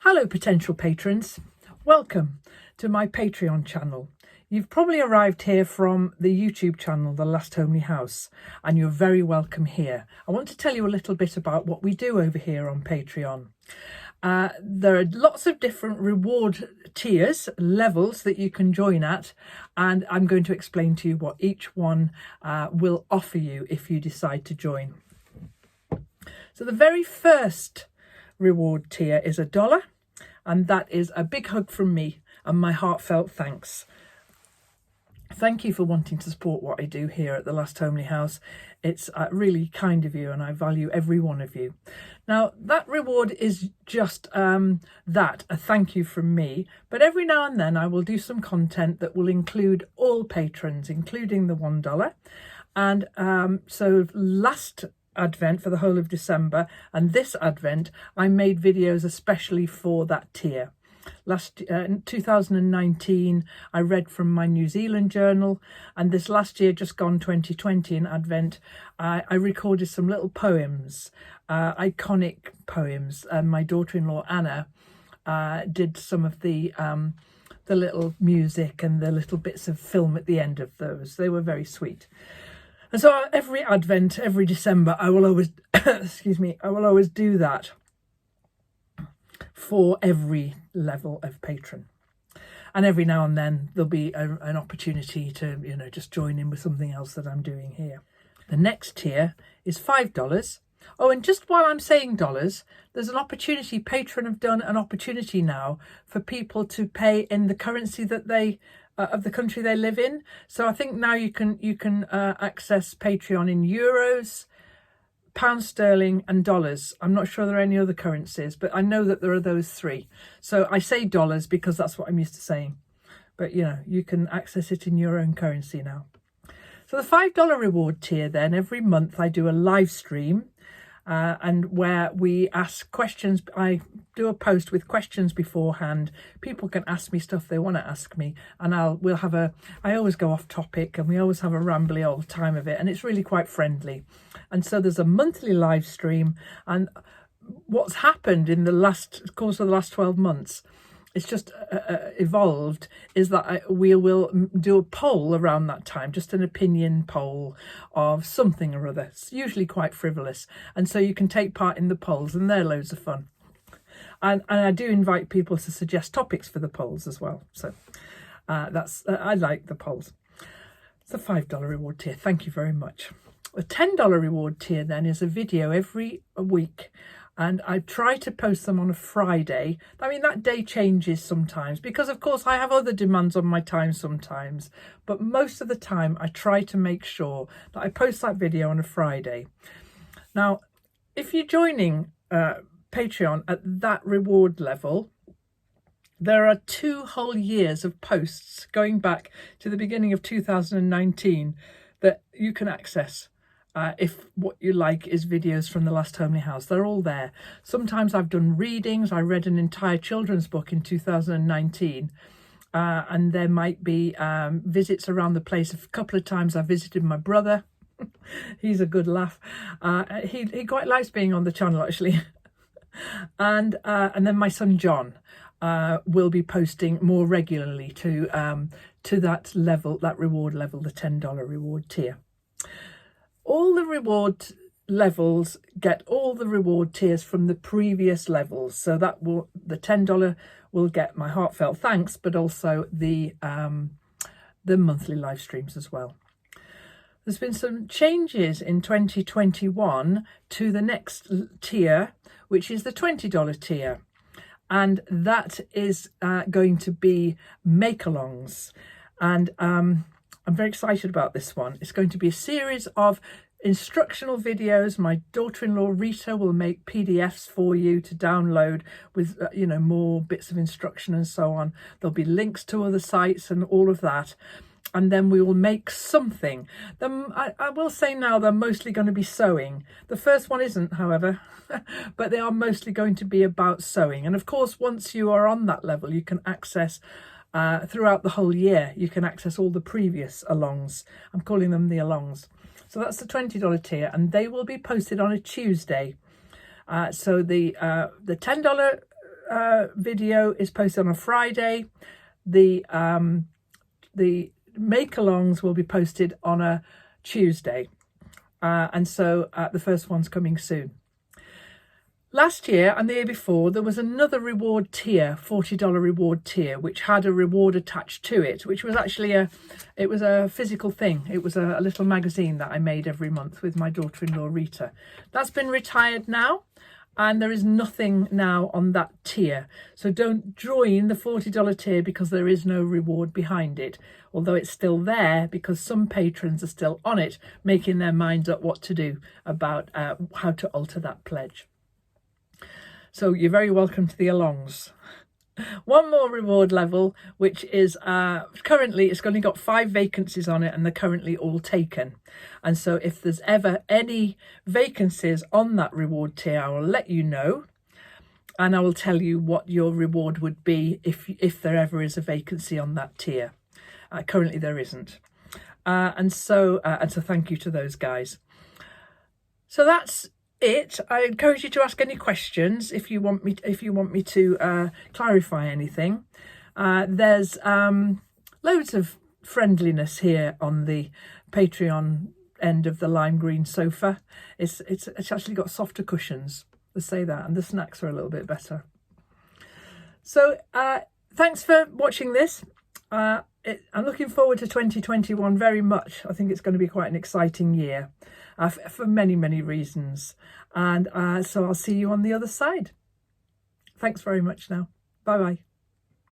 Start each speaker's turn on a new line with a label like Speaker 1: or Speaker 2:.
Speaker 1: Hello potential patrons, welcome to my Patreon channel. You've probably arrived here from the YouTube channel, The Last Homely House, and you're very welcome here. I want to tell you a little bit about what we do over here on Patreon. There are lots of different reward tiers, levels that you can join at, and I'm going to explain to you what each one will offer you if you decide to join. So the very first reward tier is $1, and that is a big hug from me and my heartfelt thanks. Thank you for wanting to support what I do here at the Last Homely House. It's really kind of you, and I value every one of you. Now, that reward is just a thank you from me, but every now and then I will do some content that will include all patrons, including the $1. And so last Advent, for the whole of December, and this Advent, I made videos especially for that tier. In 2019, I read from my New Zealand journal, and this last year, just gone 2020 in Advent, I recorded some little poems, iconic poems, and my daughter-in-law Anna did some of the little music and the little bits of film at the end of those. They were very sweet. And so every Advent, every December, I will always, I will always do that for every level of patron. And every now and then there'll be an opportunity to, just join in with something else that I'm doing here. The next tier is $5. Oh, and just while I'm saying dollars, there's an opportunity. Patron have done an opportunity now for people to pay in the currency that they of the country they live in. So I think now you can access Patreon in euros, pounds sterling and dollars. I'm not sure there are any other currencies, but I know that there are those three. So I say dollars because that's what I'm used to saying. But you can access it in your own currency now. So the $5 reward tier, then every month I do a live stream. And where we ask questions. I do a post with questions beforehand. People can ask me stuff they want to ask me, and I always go off topic, and we always have a rambly old time of it, and it's really quite friendly. And so there's a monthly live stream, and what's happened in the course of the last 12 months, it's just evolved, is that we will do a poll around that time, just an opinion poll of something or other. It's usually quite frivolous. And so you can take part in the polls, and they're loads of fun. And I do invite people to suggest topics for the polls as well. So I like the polls. It's a $5 reward tier. Thank you very much. The $10 reward tier then is a video every week. And I try to post them on a Friday. I mean, that day changes sometimes because, of course, I have other demands on my time sometimes. But most of the time, I try to make sure that I post that video on a Friday. Now, if you're joining Patreon at that reward level, there are 2 whole years of posts going back to the beginning of 2019 that you can access. If what you like is videos from the Last Homely House, they're all there. Sometimes I've done readings. I read an entire children's book in 2019, and there might be visits around the place. A couple of times I visited my brother. He's a good laugh. He quite likes being on the channel, actually. And then my son John will be posting more regularly to that level, that reward level, the $10 reward tier. All the reward levels get all the reward tiers from the previous levels. So the $10 will get my heartfelt thanks, but also the monthly live streams as well. There's been some changes in 2021 to the next tier, which is the $20 tier. And that is going to be make-alongs. And I'm very excited about this one. It's going to be a series of instructional videos. My daughter-in-law Rita will make PDFs for you to download with more bits of instruction and so on. There'll be links to other sites and all of that. And then we will make something. I will say now they're mostly going to be sewing. The first one isn't, however, but they are mostly going to be about sewing. And of course, once you are on that level, you can access throughout the whole year, you can access all the previous alongs. I'm calling them the alongs. So that's the $20 tier, and they will be posted on a Tuesday. So the $10 video is posted on a Friday. The make-alongs will be posted on a Tuesday. And so the first one's coming soon. Last year and the year before, there was another reward tier, $40 reward tier, which had a reward attached to it, which was actually a physical thing. It was a little magazine that I made every month with my daughter-in-law, Rita. That's been retired now, and there is nothing now on that tier. So don't join the $40 tier because there is no reward behind it, although it's still there because some patrons are still on it, making their minds up what to do about how to alter that pledge. So you're very welcome to the alongs. One more reward level, which is currently, it's only got 5 vacancies on it and they're currently all taken. And so if there's ever any vacancies on that reward tier, I will let you know. And I will tell you what your reward would be if there ever is a vacancy on that tier. Currently there isn't. And so thank you to those guys. So that's it. I encourage you to ask any questions if you want me to clarify anything. There's loads of friendliness here on the Patreon end of the lime green sofa. It's actually got softer cushions, let's say that, and the snacks are a little bit better. So thanks for watching this. I'm looking forward to 2021 very much. I think it's going to be quite an exciting year for many, many reasons. And so I'll see you on the other side. Thanks very much now. Bye-bye.